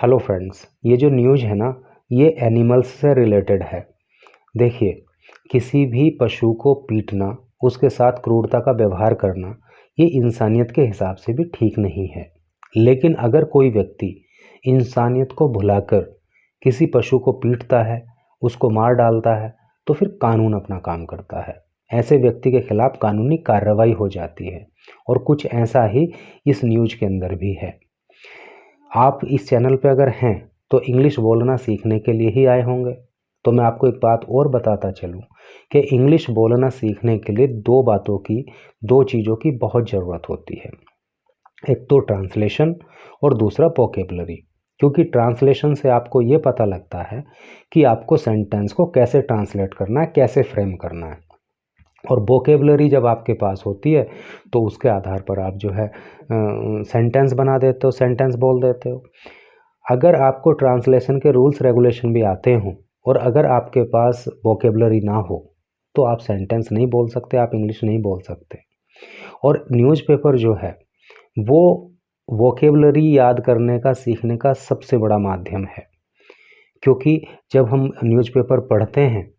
Hello friends, ये जो news है ना, ये एनिमल्स से रिलेटेड है। देखिए, किसी भी पशु को पीटना, उसके साथ क्रूरता का व्यवहार करना, ये इंसानियत के हिसाब से भी ठीक नहीं है। लेकिन अगर कोई व्यक्ति इंसानियत को भुलाकर किसी पशु को पीटता है, उसको मार डालता है, तो फिर कानून अपना काम करता है। ऐसे व्यक्ति के खिलाफ कानूनी कार्रवाई हो जाती है और कुछ ऐसा ही इस न्यूज़ के अंदर भी है। आप इस चैनल पे अगर हैं तो इंग्लिश बोलना सीखने के लिए ही आए होंगे। तो मैं आपको एक बात और बताता चलूं कि इंग्लिश बोलना सीखने के लिए दो चीज़ों की बहुत ज़रूरत होती है। एक तो ट्रांसलेशन और दूसरा वोकैबुलरी। क्योंकि ट्रांसलेशन से आपको ये पता लगता है कि आपको सेंटेंस को कैसे ट्रांसलेट करना है, कैसे फ्रेम करना है। और वोकैबुलरी जब आपके पास होती है तो उसके आधार पर आप जो है सेंटेंस बना देते हो, सेंटेंस बोल देते हो। अगर आपको ट्रांसलेशन के रूल्स रेगुलेशन भी आते हों और अगर आपके पास वोकैबुलरी ना हो तो आप सेंटेंस नहीं बोल सकते, आप इंग्लिश नहीं बोल सकते। और न्यूज़पेपर जो है वो वोकैबुलरी याद करने का, सीखने का सबसे बड़ा माध्यम है। क्योंकि जब हम न्यूज़पेपर पढ़ते हैं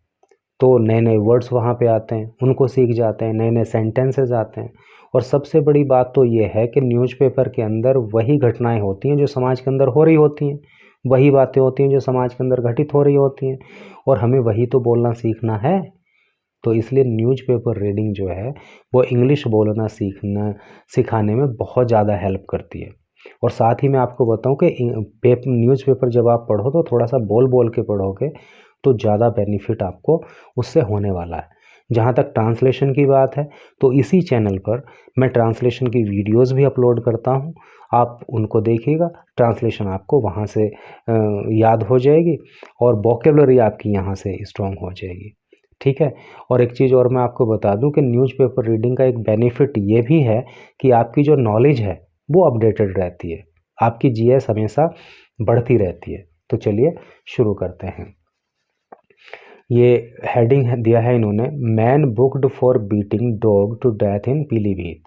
तो नए नए वर्ड्स वहाँ पे आते हैं, उनको सीख जाते हैं, नए नए सेंटेंसेस आते हैं। और सबसे बड़ी बात तो ये है कि न्यूज़पेपर के अंदर वही घटनाएं होती हैं जो समाज के अंदर हो रही होती हैं, वही बातें होती हैं जो समाज के अंदर घटित हो रही होती हैं, और हमें वही तो बोलना सीखना है। तो इसलिए न्यूज़पेपर रीडिंग जो है वो इंग्लिश बोलना सीखना सिखाने में बहुत ज़्यादा हेल्प करती है। और साथ ही मैं आपको बताऊं कि न्यूज़पेपर जब आप पढ़ो तो थोड़ा सा बोल बोल के पढ़ोगे तो ज़्यादा बेनिफिट आपको उससे होने वाला है। जहाँ तक ट्रांसलेशन की बात है तो इसी चैनल पर मैं ट्रांसलेशन की वीडियोस भी अपलोड करता हूँ, आप उनको देखिएगा। ट्रांसलेशन आपको वहाँ से याद हो जाएगी और वोकैबुलरी आपकी यहाँ से स्ट्रॉन्ग हो जाएगी। ठीक है। और एक चीज़ और मैं आपको बता दूं कि न्यूज़पेपर रीडिंग का एक बेनिफिट ये भी है कि आपकी जो नॉलेज है वो अपडेटेड रहती है, आपकी जीएस हमेशा बढ़ती रहती है। तो चलिए शुरू करते हैं। ये हेडिंग दिया है इन्होंने, man booked for beating dog to death in Pilibhit.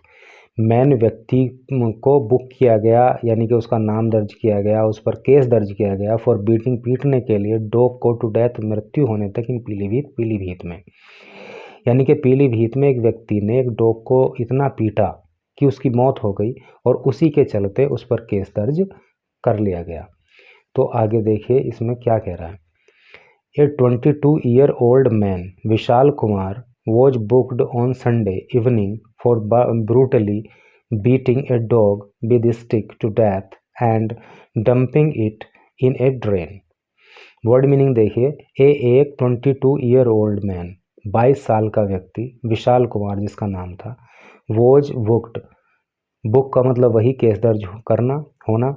Man व्यक्ति को बुक किया गया, यानी कि उसका नाम दर्ज किया गया, उस पर केस दर्ज किया गया फॉर बीटिंग, पीटने के लिए, डॉग को टू डेथ, मृत्यु होने तक, इन पीलीभीत, पीलीभीत में। यानी कि पीलीभीत में एक व्यक्ति ने एक डॉग को इतना पीटा कि उसकी मौत हो गई और उसी के चलते उस पर केस दर्ज कर लिया गया। तो आगे देखिए इसमें क्या कह रहा है। A 22-year-old man, Vishal Kumar, was booked on Sunday evening for brutally beating a dog with a stick to death and dumping it in a drain. Word meaning देखिए, एक 22-year-old मैन, 22 साल का व्यक्ति, विशाल कुमार जिसका नाम था, वॉज बुक्ड, बुक का मतलब वही केस दर्ज करना, होना,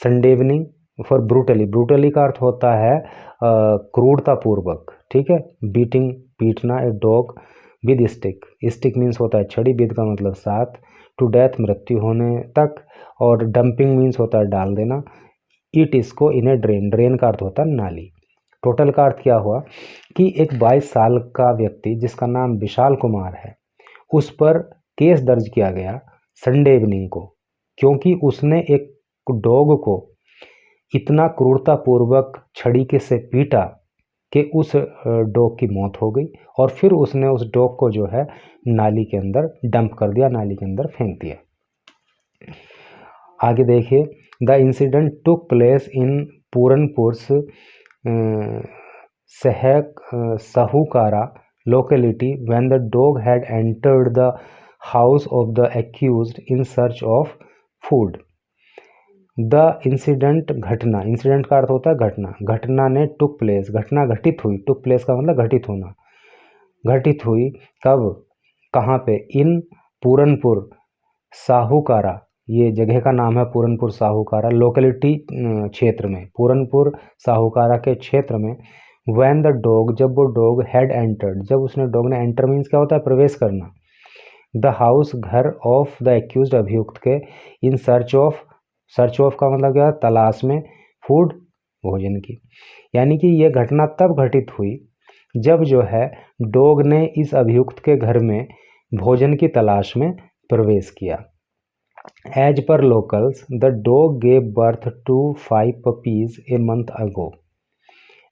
Sunday evening for brutally, brutally का अर्थ होता है क्रूरतापूर्वक, ठीक है। बीटिंग, पीटना, a dog with stick, stick means होता है छड़ी, विद का मतलब साथ, टू डेथ मृत्यु होने तक, और डंपिंग मीन्स होता है डाल देना, इट इसको इन ए ड्रेन, ड्रेन का अर्थ होता है नाली। टोटल का अर्थ क्या हुआ कि एक 22 साल का व्यक्ति जिसका नाम विशाल कुमार है, उस पर केस दर्ज किया गया संडे इवनिंग को, क्योंकि उसने एक डॉग को इतना क्रूरतापूर्वक छड़ी के से पीटा कि उस डॉग की मौत हो गई, और फिर उसने उस डॉग को जो है नाली के अंदर डंप कर दिया, नाली के अंदर फेंक दिया। आगे देखिए, the incident took place in Puranpur Sahukara locality when the dog had entered the house of the accused in search of food. The incident, घटना, इंसिडेंट का अर्थ होता है घटना, घटना ने टुक प्लेस, घटना घटित हुई, टुक प्लेस का मतलब घटित होना, घटित हुई कब, कहाँ पे, इन पूरनपुर साहूकारा, ये जगह का नाम है पूरनपुर साहूकारा, लोकेलिटी क्षेत्र में, पूरनपुर साहूकारा के क्षेत्र में। वैन द डॉग, जब वो डॉग हैड एंटर्ड, जब उसने, डॉग ने, एंटर मीन्स क्या होता है प्रवेश करना, द हाउस, घर, ऑफ द एक्यूज्ड, अभियुक्त के, in search of, search of का मतलब क्या, तलाश में, फूड, भोजन की। यानी कि यह घटना तब घटित हुई जब जो है डॉग ने इस अभियुक्त के घर में भोजन की तलाश में प्रवेश किया। As per locals, the dog gave birth to 5 puppies a month ago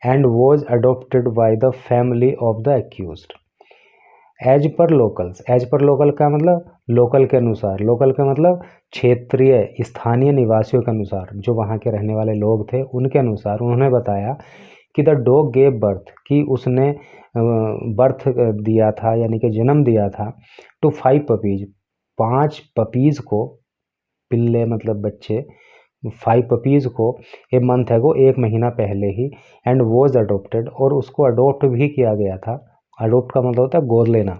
and was adopted by the family of the accused. As per locals, as per local का मतलब लोकल के अनुसार, लोकल का मतलब क्षेत्रीय स्थानीय निवासियों के अनुसार, जो वहाँ के रहने वाले लोग थे उनके अनुसार उन्होंने बताया कि द डॉग गेव बर्थ, कि उसने बर्थ दिया था यानी कि जन्म दिया था टू 5 पपीज, 5 पपीज़ को, पिल्ले मतलब बच्चे, 5 पपीज़ को ए मंथ है को 1 महीना पहले ही, एंड वॉज अडोप्टेड, और उसको अडोप्ट भी किया गया था। अडोप्ट का मतलब होता है गोद लेना।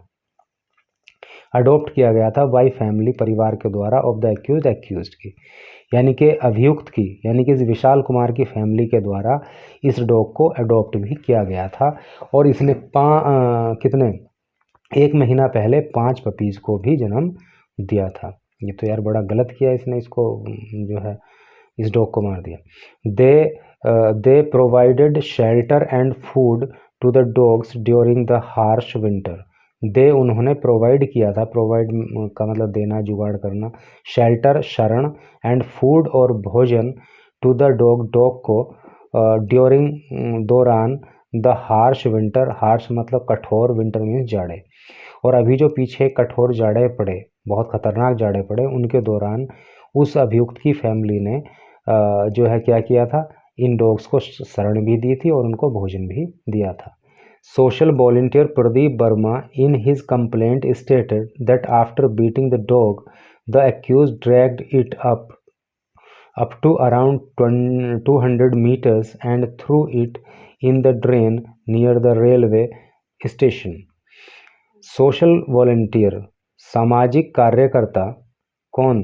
अडोप्ट किया गया था बाई फैमिली, परिवार के द्वारा, ऑफ द एक्यूज्ड की, यानी कि अभियुक्त की, यानी कि विशाल कुमार की फैमिली के द्वारा इस डॉग को अडोप्ट भी किया गया था। और इसने कितने 1 महीना पहले 5 पपीज़ को भी जन्म दिया था। ये तो यार बड़ा गलत किया इसने, इसको जो है इस डॉग को मार दिया। They provided shelter and food to the dogs during the harsh winter. They उन्होंने प्रोवाइड किया था, प्रोवाइड का मतलब देना, जुगाड़ करना, शेल्टर शरण, एंड फूड और भोजन, टू द डॉग को, ड्यूरिंग दौरान, द हार्श विंटर, हार्श मतलब कठोर, विंटर मीन्स जाड़े, और अभी जो पीछे कठोर जाड़े पड़े, बहुत खतरनाक जाड़े पड़े, उनके दौरान उस अभियुक्त की फैमिली ने जो है क्या किया था, इन डॉग्स को शरण भी दी थी और उनको भोजन भी दिया था। Social volunteer Pradeep Verma in his complaint stated that after beating the dog the accused dragged it up to around 200 meters and threw it in the drain near the railway station. Social volunteer, सामाजिक कार्यकर्ता, कौन,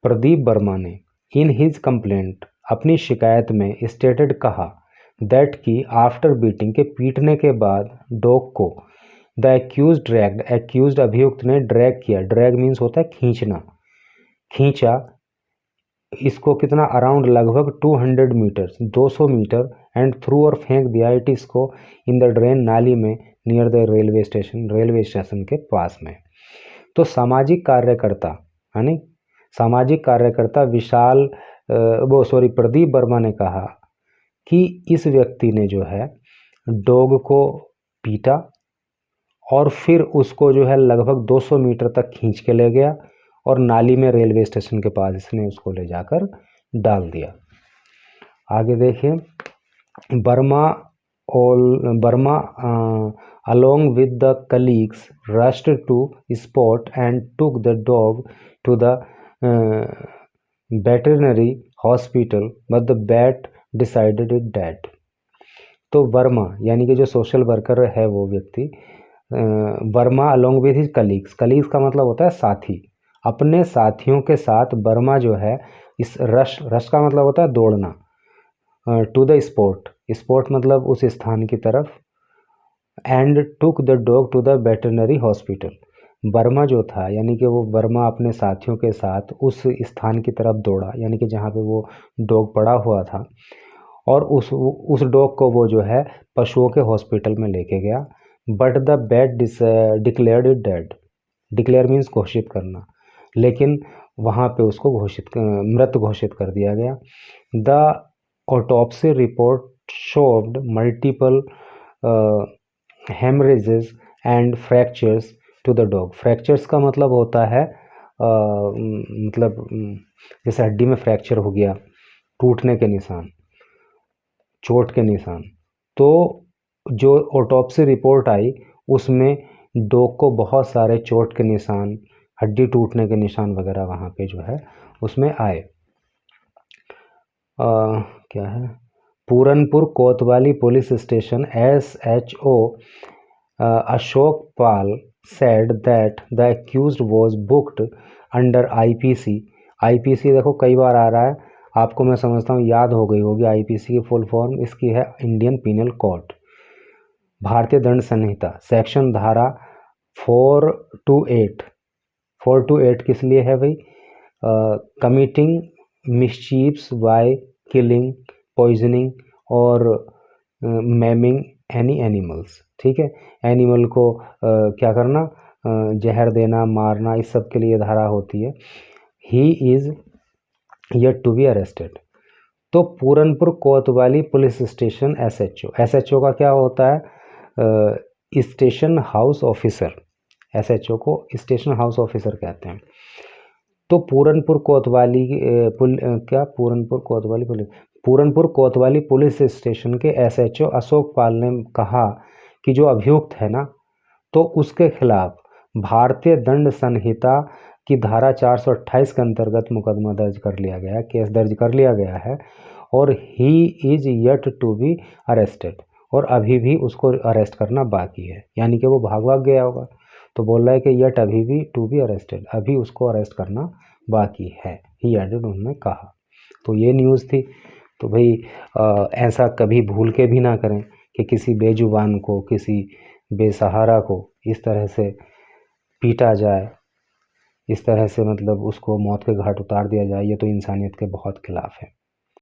प्रदीप वर्मा ने, इन his complaint, अपनी शिकायत में, stated कहा, that कि after beating के पीटने के बाद डॉग को, द एक्यूज ड्रैग्ड, एक्यूज अभियुक्त ने ड्रैग किया, ड्रैग मीन्स होता है खींचना, खींचा इसको कितना, अराउंड लगभग 200 मीटर्स, 200 मीटर, एंड थ्रू और फेंक दिया इट इसको, इन द ड्रेन नाली में, near the railway station, railway station के पास में। तो सामाजिक कार्यकर्ता, यानी सामाजिक कार्यकर्ता विशाल प्रदीप वर्मा ने कहा कि इस व्यक्ति ने जो है डॉग को पीटा और फिर उसको जो है लगभग 200 मीटर तक खींच के ले गया और नाली में रेलवे स्टेशन के पास इसने उसको ले जाकर डाल दिया। आगे देखिए, Burma along with the colleagues rushed to spot and took the dog to the veterinary hospital, but the bat decided it dead. तो वर्मा यानी कि जो सोशल वर्कर है वो व्यक्ति, Verma along with his colleagues, colleagues का मतलब होता है साथी, अपने साथियों के साथ वर्मा जो है इस रश का मतलब होता है दौड़ना, टू द स्पॉट, स्पॉट मतलब उस स्थान की तरफ, and took the dog to the veterinary hospital, Verma जो था यानी कि वो वर्मा अपने साथियों के साथ उस स्थान की तरफ दौड़ा, यानी कि जहाँ पे वो डॉग पड़ा हुआ था, और उस डॉग को वो जो है पशुओं के हॉस्पिटल में लेके गया, but the bat declared it dead, declare means घोषित करना, लेकिन वहाँ पे उसको मृत घोषित कर दिया गया। The autopsy report showed multiple haemorrhages and fractures to the dog, fractures का मतलब होता है मतलब जैसे हड्डी में फ्रैक्चर हो गया, टूटने के निशान, चोट के निशान। तो जो ऑटोप्सी रिपोर्ट आई उसमें डॉग को बहुत सारे चोट के निशान, हड्डी टूटने के निशान वगैरह वहाँ पे जो है उसमें आए। क्या है, पूरनपुर कोतवाली police station SHO Ashok Pal said that the accused was booked under IPC। IPC देखो कई बार आ रहा है, आपको मैं समझता हूँ याद हो गई होगी। IPC की फुल फॉर्म इसकी है इंडियन पीनल कोड, भारतीय दंड संहिता, सेक्शन धारा 428। 428 किस लिए है भाई, कमिटिंग मिसचीव्स बाय किलिंग, पॉइजनिंग और मैमिंग एनी एनिमल्स, ठीक है, एनिमल को क्या करना, जहर देना, मारना, इस सब के लिए धारा होती है। He is yet to be arrested. तो पूरनपुर कोतवाली पुलिस स्टेशन एसएचओ का क्या होता है? Station house officer. एसएचओ को स्टेशन हाउस ऑफिसर कहते हैं। तो पूरनपुर कोतवाली पूरनपुर कोतवाली पुलिस स्टेशन के एसएचओ अशोक पाल ने कहा कि जो अभियुक्त है ना, तो उसके खिलाफ भारतीय दंड संहिता की धारा 428 के अंतर्गत मुकदमा दर्ज कर लिया गया है, केस दर्ज कर लिया गया है, और he is yet to be arrested, और अभी भी उसको अरेस्ट करना बाकी है, यानी कि वो भाग गया होगा। तो बोल रहा है कि येट अभी भी टू बी अरेस्टेड, अभी उसको अरेस्ट करना बाकी है, ही एडेड, उन्होंने कहा। तो ये न्यूज़ थी। तो भाई ऐसा कभी भूल के भी ना करें कि किसी बेजुबान को, किसी बेसहारा को इस तरह से पीटा जाए, इस तरह से मतलब उसको मौत के घाट उतार दिया जाए, ये तो इंसानियत के बहुत खिलाफ है।